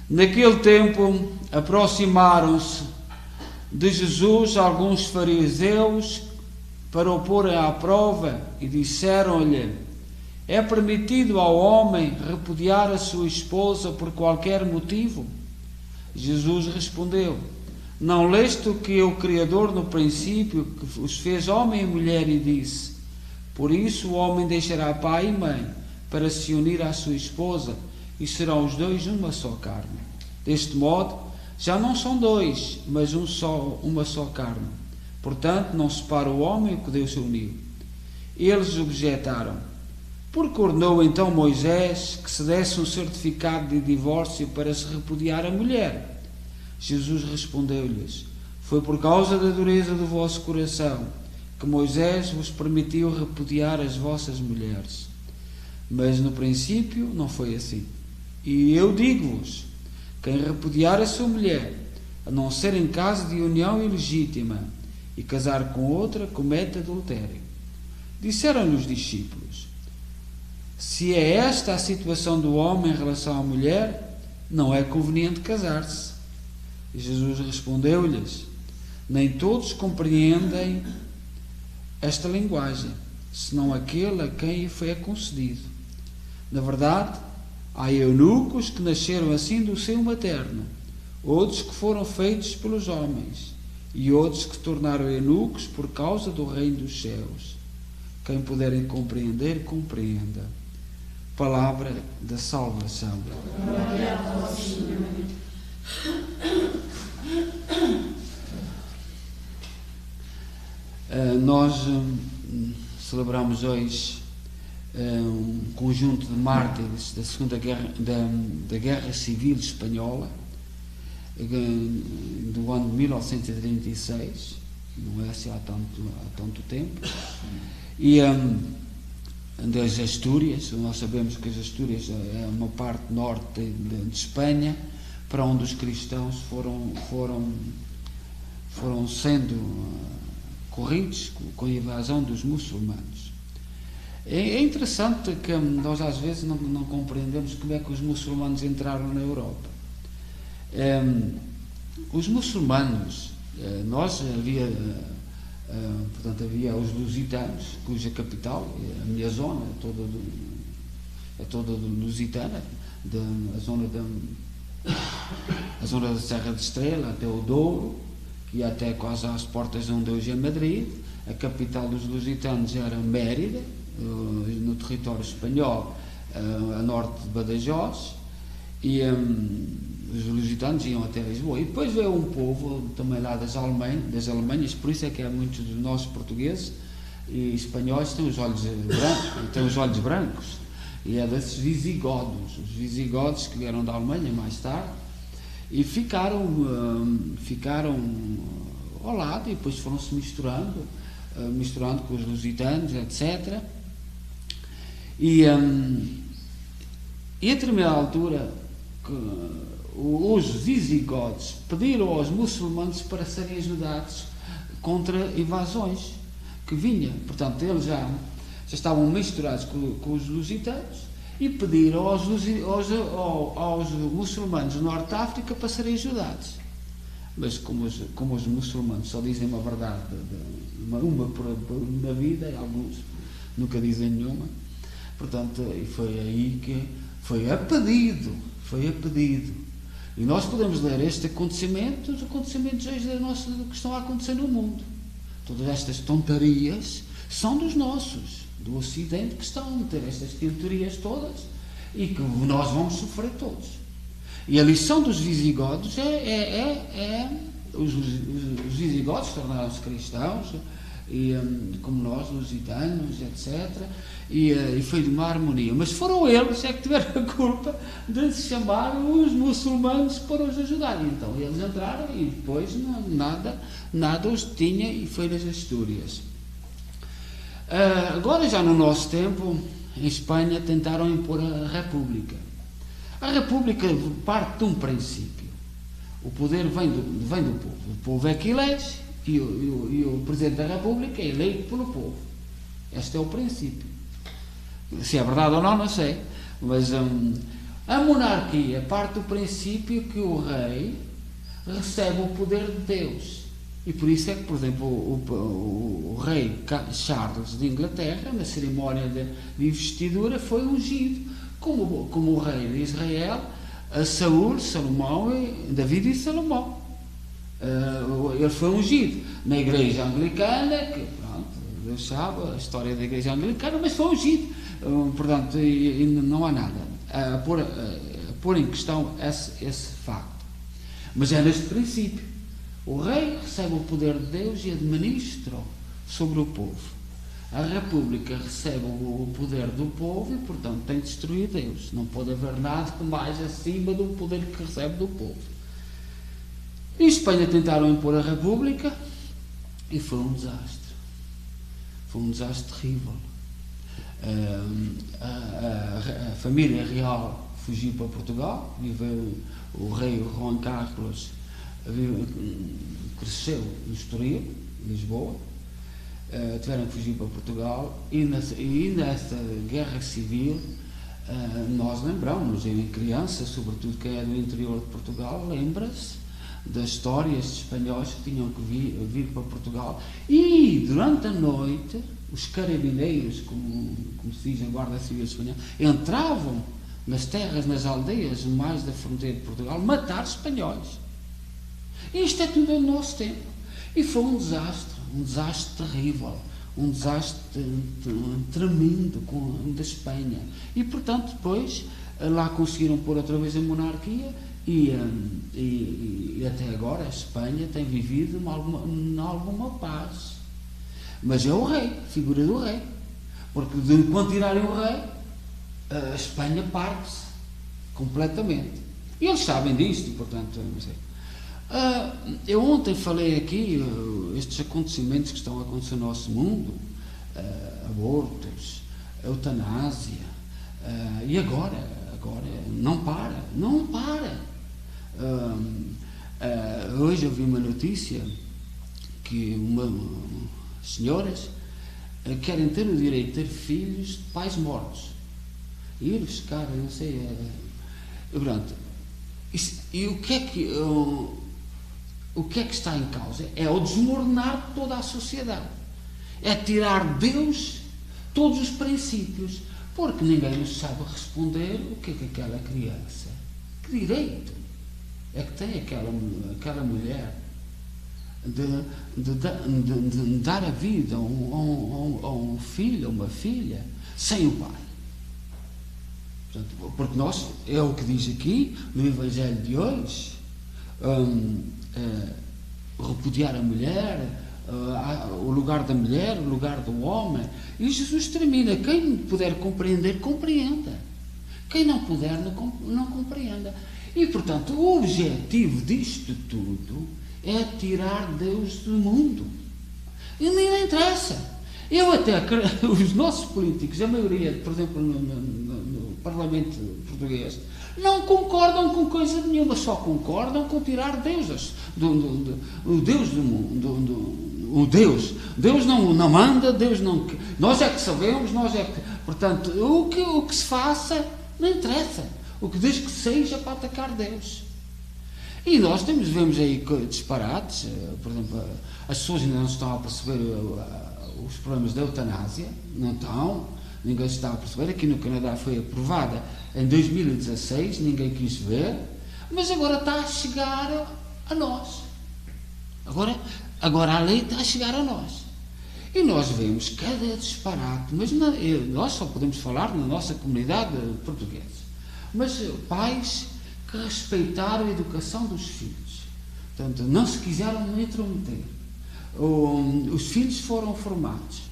Naquele tempo, aproximaram-se de Jesus alguns fariseus para o porem à prova e disseram-lhe: é permitido ao homem repudiar a sua esposa por qualquer motivo? Jesus respondeu: não leste o que o Criador no princípio, que os fez homem e mulher, e disse: por isso o homem deixará pai e mãe para se unir à sua esposa, e serão os dois uma só carne. Deste modo, já não são dois, mas uma só carne. Portanto, não separa o homem o que Deus uniu. Eles objetaram: por que ordenou então Moisés que se desse um certificado de divórcio para se repudiar a mulher? Jesus respondeu-lhes: foi por causa da dureza do vosso coração que Moisés vos permitiu repudiar as vossas mulheres. Mas no princípio não foi assim. E eu digo-vos: quem repudiar a sua mulher, a não ser em caso de união ilegítima, e casar com outra, comete adultério. Disseram-lhe os discípulos: se é esta a situação do homem em relação à mulher, não é conveniente casar-se. E Jesus respondeu-lhes: nem todos compreendem esta linguagem, senão aquele a quem foi concedido. Na verdade, há eunucos que nasceram assim do seio materno, outros que foram feitos pelos homens, e outros que se tornaram eunucos por causa do reino dos céus. Quem puder compreender, compreenda. Palavra da salvação. Glória a vós, Senhor. Nós celebramos hoje um conjunto de mártires da Segunda Guerra, da Guerra Civil Espanhola, do ano de 1936, não é assim há tanto tempo, e das Astúrias. Nós sabemos que as Astúrias é uma parte norte de Espanha, para onde os cristãos foram sendo corridos com a invasão dos muçulmanos. É interessante que nós às vezes não compreendemos como é que os muçulmanos entraram na Europa. Os muçulmanos, havia os lusitanos, cuja capital, a minha zona, é toda lusitana, a zona da Serra de Estrela até o Douro, que ia até quase às portas de onde hoje é Madrid. A capital dos lusitanos era Mérida, no território espanhol, a norte de Badajoz, e os lusitanos iam até Lisboa. E depois veio um povo também lá das Alemanhas, por isso é que há muitos dos nossos portugueses e espanhóis têm os olhos brancos, e é desses visigodos, os visigodos que vieram da Alemanha mais tarde, e ficaram ao lado, e depois foram-se misturando com os lusitanos, etc. E a determinada altura, os visigodos pediram aos muçulmanos para serem ajudados contra invasões que vinham. Portanto, eles já estavam misturados com os lusitanos, e pediram aos muçulmanos do Norte de África para serem ajudados. Mas como os muçulmanos só dizem uma verdade, uma vida, e alguns nunca dizem nenhuma, portanto, e foi aí que foi a pedido. E nós podemos ler os acontecimentos hoje que estão a acontecer no mundo. Todas estas tontarias são dos nossos, do Ocidente, que estão a meter estas teorias todas, e que nós vamos sofrer todos. E a lição dos visigodos os visigodos tornaram-se cristãos, e como nós, lusitanos, etc. E foi de uma harmonia. Mas foram eles que tiveram a culpa de se chamar os muçulmanos para os ajudar. E então eles entraram, e depois nada os tinha, e foi nas Astúrias. Agora, já no nosso tempo, em Espanha tentaram impor a República. A República parte de um princípio: o poder vem do povo. O povo é que elege, e o Presidente da República é eleito pelo povo. Este é o princípio. Se é verdade ou não sei, mas A monarquia parte do princípio que o rei recebe o poder de Deus. E por isso é que, por exemplo, o rei Charles de Inglaterra, na cerimónia de investidura, foi ungido como o rei de Israel, a Saúl, Salomão, David e Salomão. Ele foi ungido na igreja anglicana, que pronto, Deus sabe a história da igreja anglicana, mas foi ungido. Portanto, não há nada a pôr em questão esse facto. Mas é neste princípio. O rei recebe o poder de Deus e administra sobre o povo. A república recebe o poder do povo e, portanto, tem de destruir Deus. Não pode haver nada mais acima do poder que recebe do povo. Em Espanha tentaram impor a república e foi um desastre. Foi um desastre terrível. A família real fugiu para Portugal, viveu o rei Juan Carlos, cresceu no Estoril, em Lisboa, tiveram que fugir para Portugal e nessa guerra civil nós lembramos, eu em criança, sobretudo quem é do interior de Portugal, lembra-se das histórias de espanhóis que tinham que vir para Portugal e durante a noite os carabineiros, como se diz a Guarda Civil Espanhola, entravam nas terras, nas aldeias mais da fronteira de Portugal, matar espanhóis. E isto é tudo no nosso tempo. E foi um desastre terrível, um desastre tremendo da Espanha. E, portanto, depois lá conseguiram pôr outra vez a monarquia e até agora a Espanha tem vivido alguma paz. Mas é o rei, a figura do rei. Porque quando tirarem o rei, a Espanha parte-se completamente. E eles sabem disto, portanto, não sei. Eu ontem falei aqui estes acontecimentos que estão a acontecer no nosso mundo, abortos, eutanásia, e agora não para. Hoje eu vi uma notícia que senhoras querem ter o direito de ter filhos de pais mortos, e ir buscar, não sei, pronto. E o que é que está em causa? É o desmoronar de toda a sociedade. É tirar Deus todos os princípios. Porque ninguém nos sabe responder o que é que aquela criança, que direito é que tem aquela mulher de dar a vida a um filho, a uma filha, sem o pai. Portanto, porque nós, é o que diz aqui no Evangelho de hoje, repudiar a mulher, o lugar da mulher, o lugar do homem, e Jesus termina: quem puder compreender, compreenda, quem não puder, não compreenda. E portanto o objetivo disto tudo é tirar Deus do mundo, e nem interessa. Eu até, os nossos políticos, a maioria, por exemplo, no Parlamento português, não concordam com coisa nenhuma, só concordam com tirar Deus, o Deus do mundo, o Deus. Deus não manda, Deus não... Nós é que sabemos, nós é que... Portanto, o que se faça, não interessa. O que diz que seja para atacar Deus. E nós vemos aí disparates, por exemplo, as pessoas ainda não estão a perceber os problemas da eutanásia, não estão, ninguém está a perceber. Aqui no Canadá foi aprovada em 2016, ninguém quis ver, mas agora está a chegar a nós. Agora a lei está a chegar a nós. E nós vemos cada disparate, mas nós só podemos falar na nossa comunidade portuguesa. Mas pais que respeitaram a educação dos filhos, portanto, não se quiseram intrometer. Os filhos foram formados.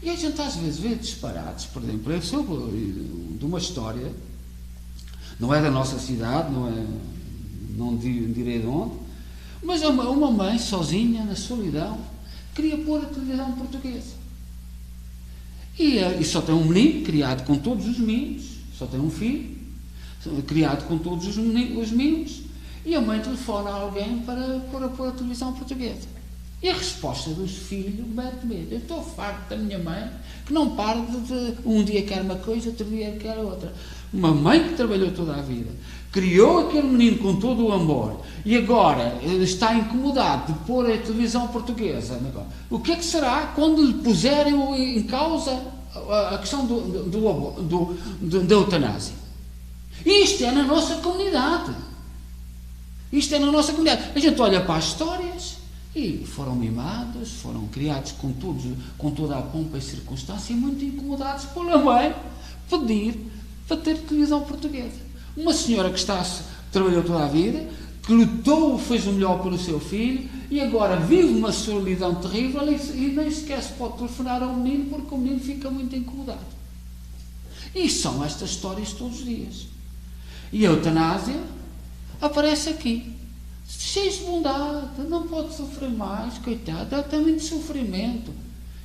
E a gente às vezes vê disparates. Por exemplo, eu soube de uma história, não é da nossa cidade, não direi de onde, mas uma mãe sozinha, na solidão, queria pôr a televisão portuguesa. E só tem um menino, criado com todos os meninos, só tem um filho, criado com todos os meninos, e a mãe telefona a alguém para pôr a televisão portuguesa. E a resposta dos filhos mete medo. Eu estou farto da minha mãe, que não para de um dia quer uma coisa, outro dia quer outra. uma mãe que trabalhou toda a vida, criou aquele menino com todo o amor e agora está incomodado de pôr a televisão portuguesa. O que é que será quando lhe puserem em causa a questão da eutanásia? Isto é na nossa comunidade. Isto é na nossa comunidade. A gente olha para as histórias e foram mimados, foram criados com toda a pompa e circunstância e muito incomodados por a mãe pedir para ter televisão portuguesa. Uma senhora que trabalhou toda a vida, que lutou, fez o melhor pelo seu filho e agora vive uma solidão terrível e nem sequer se pode telefonar ao menino porque o menino fica muito incomodado. E são estas histórias todos os dias. E a eutanásia aparece aqui, cheio de bondade, não pode sofrer mais, coitado, tem muito sofrimento.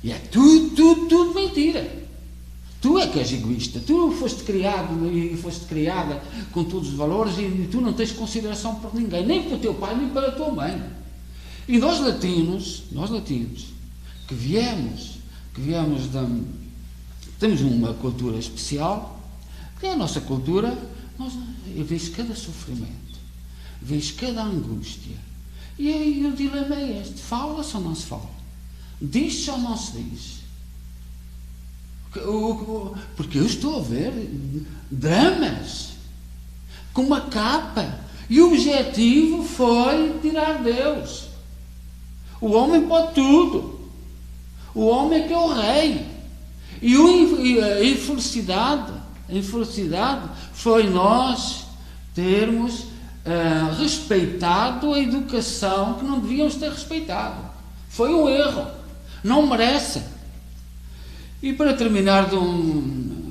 E é tudo mentira. Tu é que és egoísta, tu foste criado e foste criada com todos os valores e tu não tens consideração por ninguém, nem pelo teu pai, nem pela tua mãe. E nós latinos, que viemos temos uma cultura especial, que é a nossa cultura, eu vejo cada sofrimento, vejo cada angústia. E aí o dilema é este, fala-se ou não se fala? Diz-se ou não se diz? Porque eu estou a ver dramas com uma capa e o objetivo foi tirar Deus. O homem pode tudo, o homem é que é o rei, e a infelicidade foi nós termos respeitado a educação que não devíamos ter respeitado. Foi um erro, não merece. E para terminar,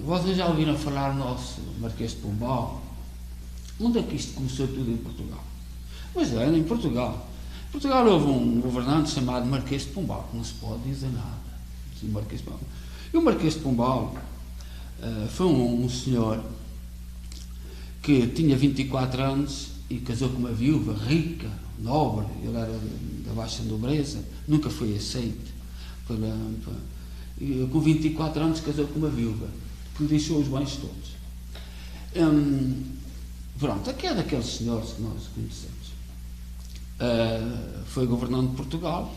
vocês já ouviram falar do nosso Marquês de Pombal? Onde é que isto começou tudo em Portugal? Pois é, em Portugal. Em Portugal houve um governante chamado Marquês de Pombal, não se pode dizer nada. Marquês de Pombal. E o Marquês de Pombal foi um senhor que tinha 24 anos e casou com uma viúva rica, nobre, ele era da baixa nobreza, nunca foi aceito com 24 anos casou com uma viúva que lhe deixou os bens todos. Pronto, aqui é daqueles senhores que nós conhecemos. Foi governante de Portugal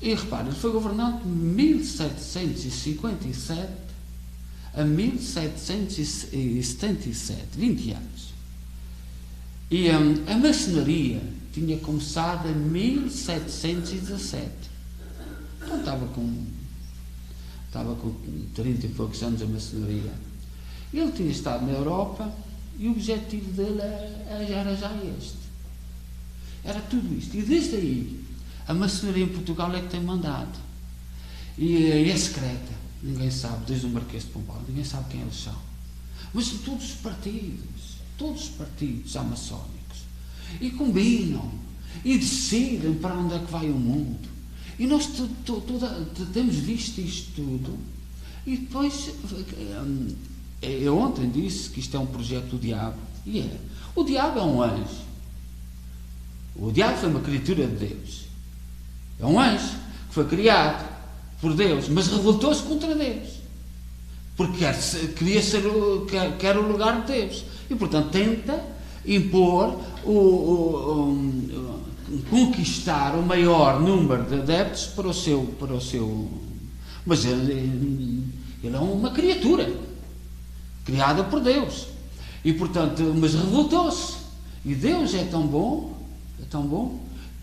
e repare, ele foi governante de 1757 a 1777, 20 anos. E a maçonaria tinha começado em 1717. Então estava com 30 e poucos anos a maçonaria. Ele tinha estado na Europa e o objetivo dele era já este. Era tudo isto. E desde aí, a maçonaria em Portugal é que tem mandado. E é secreta. Ninguém sabe, desde o Marquês de Pombal, ninguém sabe quem eles são. Mas todos os partidos maçónicos. E combinam. E decidem para onde é que vai o mundo. E nós temos visto isto tudo. E depois, eu ontem disse que isto é um projeto do diabo. E é. O diabo é um anjo. O diabo foi uma criatura de Deus. É um anjo que foi criado por Deus, mas revoltou-se contra Deus. Porque quer o lugar de Deus. E, portanto, tenta impor conquistar o maior número de adeptos para o seu mas ele é uma criatura criada por Deus e portanto, mas revoltou-se e Deus é tão bom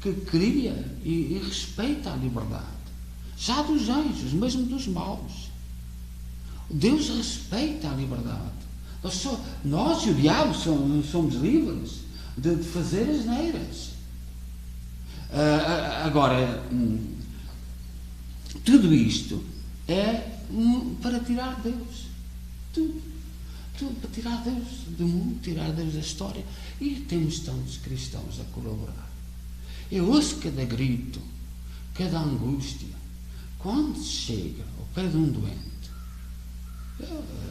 que cria e respeita a liberdade já dos anjos, mesmo dos maus. Deus respeita a liberdade. Nós e o diabo somos livres de fazer asneiras. Agora, tudo isto é para tirar Deus. Tudo para tirar Deus do mundo, tirar Deus da história. E temos tantos cristãos a colaborar. Eu ouço cada grito, cada angústia, quando se chega ao pé de um doente.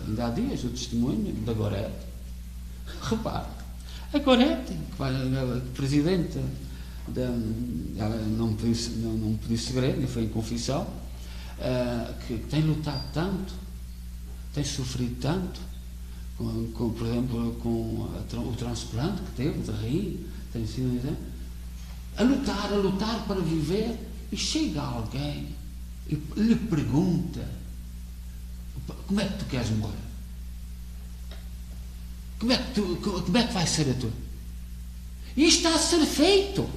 Ainda há dias o testemunho da Gorete. Repare, a Gorete, que vai presidente ela não me pediu segredo, nem foi em confissão, que tem lutado tanto, tem sofrido tanto, por exemplo, com o transplante que teve de rim, tem sido, a lutar para viver, e chega alguém e lhe pergunta: como é que tu queres morrer? Como é que vai ser a tua? E isto está a ser feito.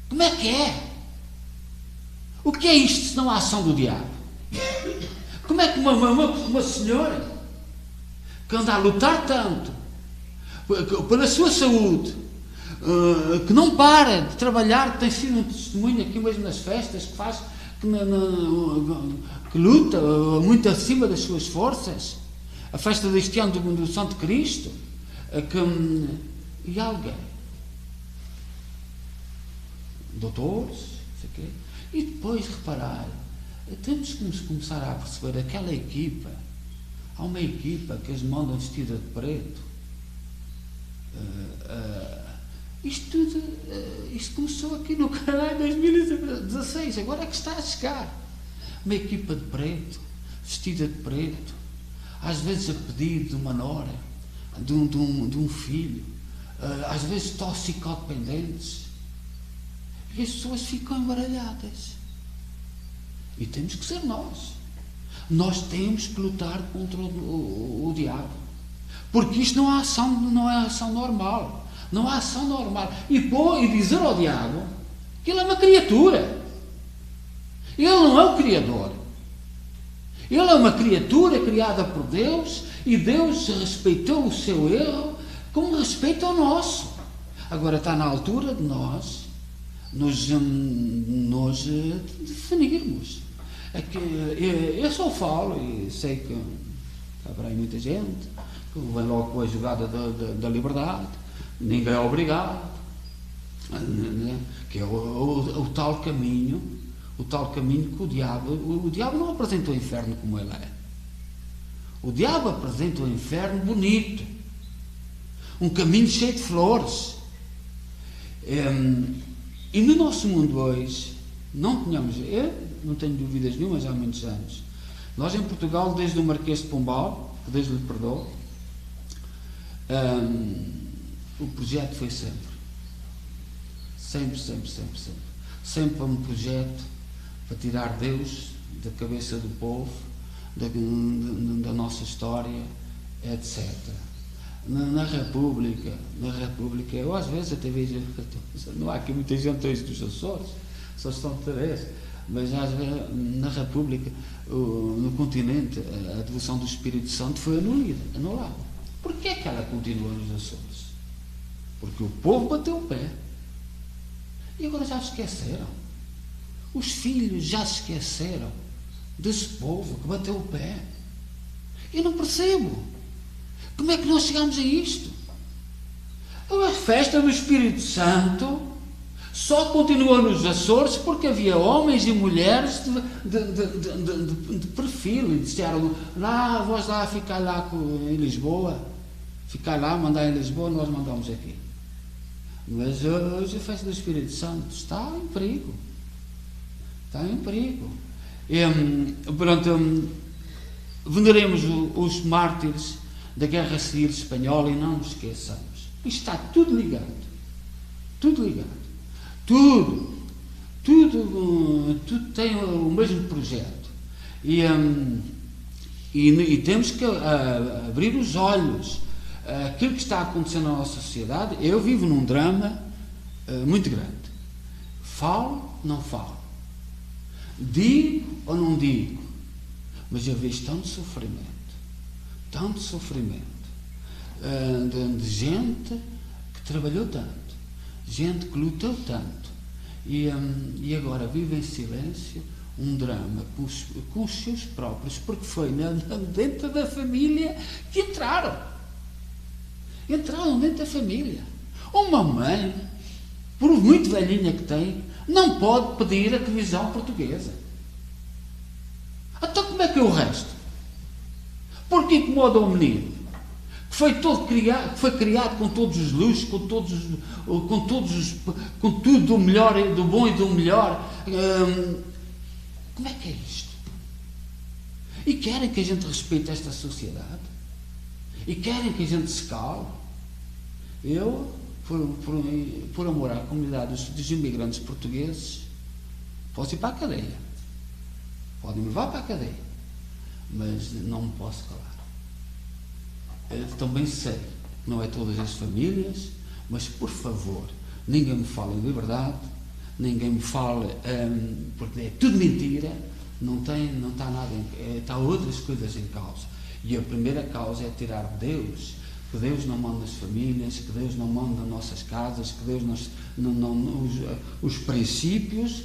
Como é que é? O que é isto senão a ação do diabo? Como é que uma senhora que anda a lutar tanto pela sua saúde, que não para de trabalhar, que tem sido um testemunho aqui mesmo nas festas, que faz, que luta muito acima das suas forças, a festa deste ano do Santo Cristo, e alguém, doutores, sei quê, e depois reparar, temos que começar a perceber aquela equipa. Há uma equipa que eles mandam vestida de preto. Isto começou aqui no Canadá em 2016, agora é que está a chegar. Uma equipa de preto, vestida de preto, às vezes a pedido de uma nora, de um filho, às vezes toxicodependentes. E as pessoas ficam embaralhadas. E temos que ser nós. Nós temos que lutar contra o diabo. Porque isto não é ação normal. Não há ação normal. E dizer ao diabo que ele é uma criatura. Ele não é o Criador. Ele é uma criatura criada por Deus, e Deus respeitou o seu erro como respeita o nosso. Agora está na altura de nós nos definirmos. É que eu só falo, e sei que haverá muita gente que vem logo com a jogada da liberdade, ninguém é obrigado, que é o tal caminho que o diabo não apresenta o inferno como ele é. O diabo apresenta o inferno bonito, um caminho cheio de flores. E no nosso mundo hoje, eu não tenho dúvidas nenhumas, há muitos anos, nós em Portugal, desde o Marquês de Pombal, que Deus lhe perdoe, o projeto foi sempre um projeto para tirar Deus da cabeça do povo, da nossa história, etc. Na República, eu às vezes até vejo, não há aqui muita gente hoje dos Açores, só estão de três, mas às vezes na República, no continente, a devoção do Espírito Santo foi anulada. Porquê é que ela continua nos Açores? Porque o povo bateu o pé. E agora já se esqueceram. Os filhos já se esqueceram desse povo que bateu o pé. Eu não percebo. Como é que nós chegamos a isto? A festa do Espírito Santo só continuou nos Açores porque havia homens e mulheres de perfil, e disseram: vós lá, ficar lá em Lisboa, ficar lá, mandar em Lisboa, nós mandamos aqui. Mas hoje a festa do Espírito Santo está em perigo. Veneremos os mártires da Guerra Civil Espanhola e não nos esqueçamos. Isto está tudo ligado. Tudo tem o mesmo projeto. E temos que abrir os olhos. Aquilo que está acontecendo na nossa sociedade, eu vivo num drama muito grande. Falo, não falo. Digo ou não digo. Mas eu vejo tanto sofrimento. De gente que trabalhou tanto, gente que lutou tanto, e agora vive em silêncio um drama com os seus próprios, porque foi dentro da família que entraram dentro da família. Uma mãe, por muito velhinha que tem, não pode pedir a televisão portuguesa. Então como é que é o resto? Porque incomoda o menino, que foi criado com todos os luxos, com tudo do melhor, do bom e do melhor. Como é que é isto? E querem que a gente respeite esta sociedade? E querem que a gente se cale. Eu, por amor à comunidade dos imigrantes portugueses, posso ir para a cadeia. Podem me levar para a cadeia. Mas não me posso calar. Eu também sei, não é todas as famílias, mas por favor, ninguém me fale em liberdade, ninguém me fale, porque é tudo mentira, não está nada, está outras coisas em causa. E a primeira causa é tirar Deus, que Deus não manda as famílias, que Deus não manda as nossas casas, que Deus os princípios,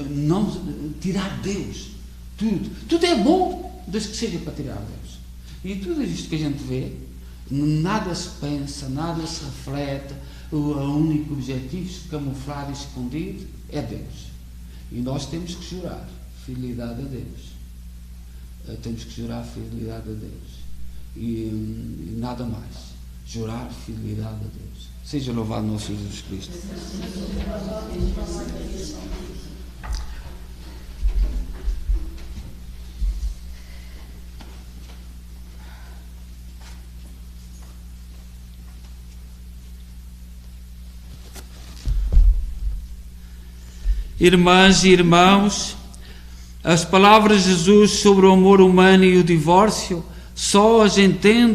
não tirar Deus. Tudo é bom, desde que seja para tirar Deus. E tudo isto que a gente vê, nada se pensa, nada se reflete, o único objetivo camuflado e escondido é Deus. E nós temos que jurar fidelidade a Deus. Temos que jurar fidelidade a Deus. E nada mais. Jurar fidelidade a Deus. Seja louvado nosso Senhor Jesus Cristo. Irmãs e irmãos, as palavras de Jesus sobre o amor humano e o divórcio só as entende